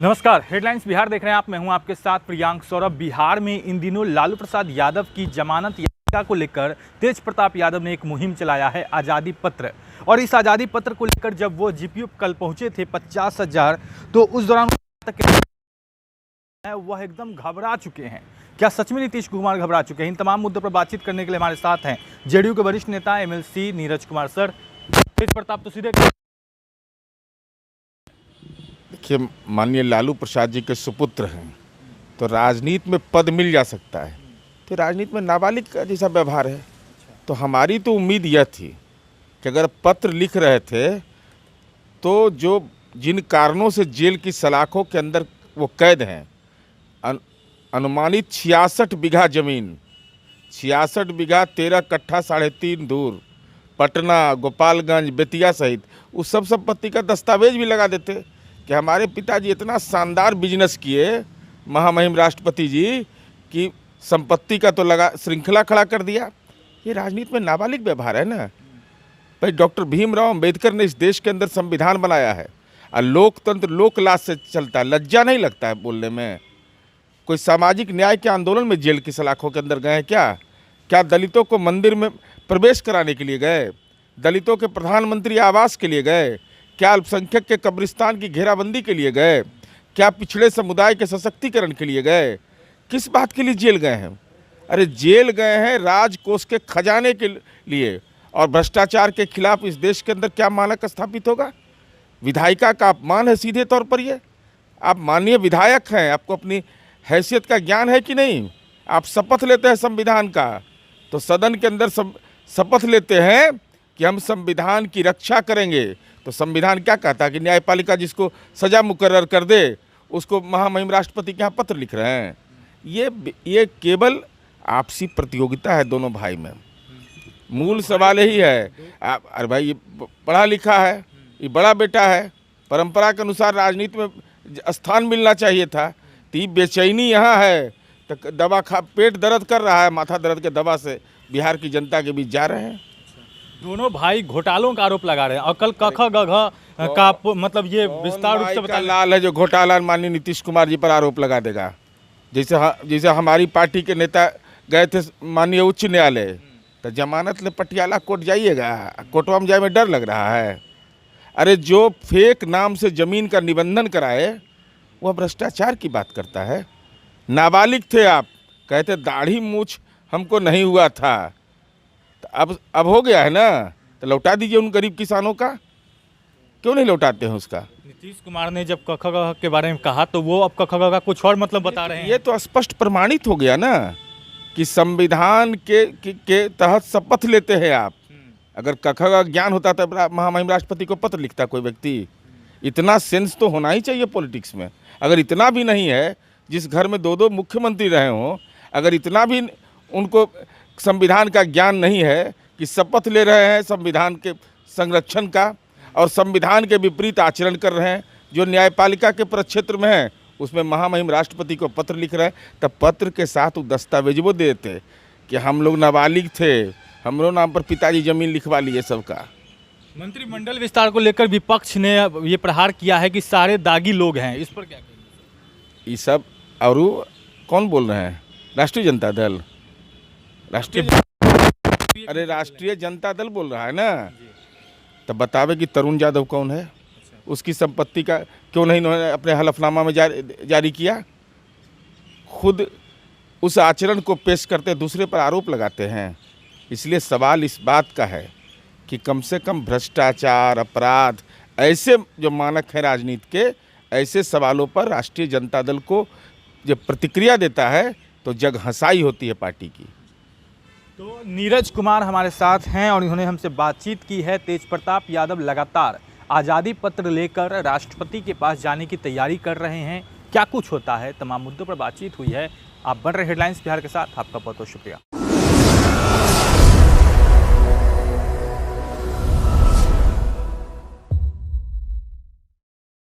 नमस्कार, हेडलाइंस बिहार देख रहे हैं आप। मैं हूं आपके साथ प्रियांक सौरभ। बिहार में इन दिनों लालू प्रसाद यादव की जमानत याचिका को लेकर तेज प्रताप यादव ने एक मुहिम चलाया है, आज़ादी पत्र। और इस आज़ादी पत्र को लेकर जब वो जीपीओ कल पहुंचे थे 50,000, तो उस दौरान वह एकदम घबरा चुके हैं। क्या सच में नीतीश कुमार घबरा चुके हैं? इन तमाम मुद्दों पर बातचीत करने के लिए हमारे साथ हैं जेडीयू के वरिष्ठ नेता एमएलसी नीरज कुमार। सर, तेज प्रताप तो सीधे देखिए, माननीय लालू प्रसाद जी के सुपुत्र हैं, तो राजनीति में पद मिल जा सकता है, तो राजनीति में नाबालिग का जैसा व्यवहार है। तो हमारी तो उम्मीद यह थी कि अगर पत्र लिख रहे थे तो जो जिन कारणों से जेल की सलाखों के अंदर वो कैद हैं, अनुमानित 66 बीघा जमीन, 66 बीघा 13 कट्ठा 3.5 दूर, पटना, गोपालगंज, बेतिया सहित उस सब संपत्ति का दस्तावेज भी लगा देते कि हमारे पिताजी इतना शानदार बिजनेस किए, महामहिम राष्ट्रपति जी, की संपत्ति का तो लगा श्रृंखला खड़ा कर दिया। ये राजनीति में नाबालिग व्यवहार है ना भाई। डॉक्टर भीमराव अंबेडकर ने इस देश के अंदर संविधान बनाया है और लोकतंत्र लोकलाज से चलता है। लज्जा नहीं लगता है बोलने में? कोई सामाजिक न्याय के आंदोलन में जेल की सलाखों के अंदर गए हैं क्या दलितों को मंदिर में प्रवेश कराने के लिए गए? दलितों के प्रधानमंत्री आवास के लिए गए? क्या अल्पसंख्यक के कब्रिस्तान की घेराबंदी के लिए गए? क्या पिछड़े समुदाय के सशक्तिकरण के लिए गए? किस बात के लिए जेल गए हैं? अरे जेल गए हैं राजकोष के खजाने के लिए। और भ्रष्टाचार के खिलाफ इस देश के अंदर क्या मानक स्थापित होगा? विधायिका का अपमान है सीधे तौर पर। ये आप माननीय विधायक हैं, आपको अपनी हैसियत का ज्ञान है कि नहीं? आप शपथ लेते हैं संविधान का, तो सदन के अंदर शपथ लेते हैं कि हम संविधान की रक्षा करेंगे। तो संविधान क्या कहता है कि न्यायपालिका जिसको सजा मुकर्रर कर दे उसको महामहिम राष्ट्रपति के यहाँ पत्र लिख रहे हैं। ये केवल आपसी प्रतियोगिता है दोनों भाई में। मूल सवाल यही है। अरे भाई, ये पढ़ा लिखा है, ये बड़ा बेटा है, परंपरा के अनुसार राजनीति में स्थान मिलना चाहिए था। तो ये बेचैनी यहाँ है, तो दवा पेट दर्द कर रहा है, माथा दर्द के दवा से बिहार की जनता के बीच जा रहे हैं। दोनों भाई घोटालों का आरोप लगा रहे हैं और कल कख गघ का मतलब ये विस्तार रूप से बता लाल है जो घोटाला माननीय नीतीश कुमार जी पर आरोप लगा देगा। जैसे हमारी पार्टी के नेता गए थे माननीय उच्च न्यायालय, तो जमानत ले पटियाला कोर्ट जाइएगा, कोर्टवा में जाए में डर लग रहा है। अरे जो फेक नाम से जमीन का निबंधन कराए वह भ्रष्टाचार की बात करता है। नाबालिग थे आप, कहते दाढ़ी मूछ हमको नहीं हुआ था, तो अब हो गया है ना, तो लौटा दीजिए उन गरीब किसानों का। क्यों नहीं लौटाते हैं उसका? नीतीश कुमार ने जब कख गघ के बारे में कहा तो वो अब कख गघ का कुछ और मतलब बता रहे हैं। ये तो स्पष्ट प्रमाणित हो गया ना कि संविधान के तहत शपथ लेते हैं आप। अगर कख का ज्ञान होता तो महामहिम राष्ट्रपति को पत्र लिखता कोई व्यक्ति? इतना सेंस तो होना ही चाहिए पॉलिटिक्स में। अगर इतना भी नहीं है, जिस घर में 2-2 मुख्यमंत्री रहे हों, अगर इतना भी उनको संविधान का ज्ञान नहीं है कि शपथ ले रहे हैं संविधान के संरक्षण का और संविधान के विपरीत आचरण कर रहे हैं, जो न्यायपालिका के प्रक्षेत्र में है उसमें महामहिम राष्ट्रपति को पत्र लिख रहे हैं, तब पत्र के साथ वो दस्तावेज वो देते कि हम लोग नाबालिग थे, हम लोग नाम पर पिताजी जमीन लिखवा लिए सबका। मंत्रिमंडल विस्तार को लेकर विपक्ष ने ये प्रहार किया है कि सारे दागी लोग हैं, इस पर क्या कहेंगे? ये सब और कौन बोल रहे हैं? राष्ट्रीय जनता दल। अरे राष्ट्रीय जनता दल बोल रहा है ना, तब बतावे कि तरुण यादव कौन है, उसकी संपत्ति का क्यों नहीं इन्होंने अपने हलफनामा में जारी किया? खुद उस आचरण को पेश करते दूसरे पर आरोप लगाते हैं। इसलिए सवाल इस बात का है कि कम से कम भ्रष्टाचार, अपराध, ऐसे जो मानक हैं राजनीति के, ऐसे सवालों पर राष्ट्रीय जनता दल को जब प्रतिक्रिया देता है तो जग हंसाई होती है पार्टी की। तो नीरज कुमार हमारे साथ हैं और इन्होंने हमसे बातचीत की है। तेज प्रताप यादव लगातार आज़ादी पत्र लेकर राष्ट्रपति के पास जाने की तैयारी कर रहे हैं। क्या कुछ होता है, तमाम मुद्दों पर बातचीत हुई है। आप बन रहे हेडलाइंस बिहार के साथ, आपका बहुत बहुत शुक्रिया।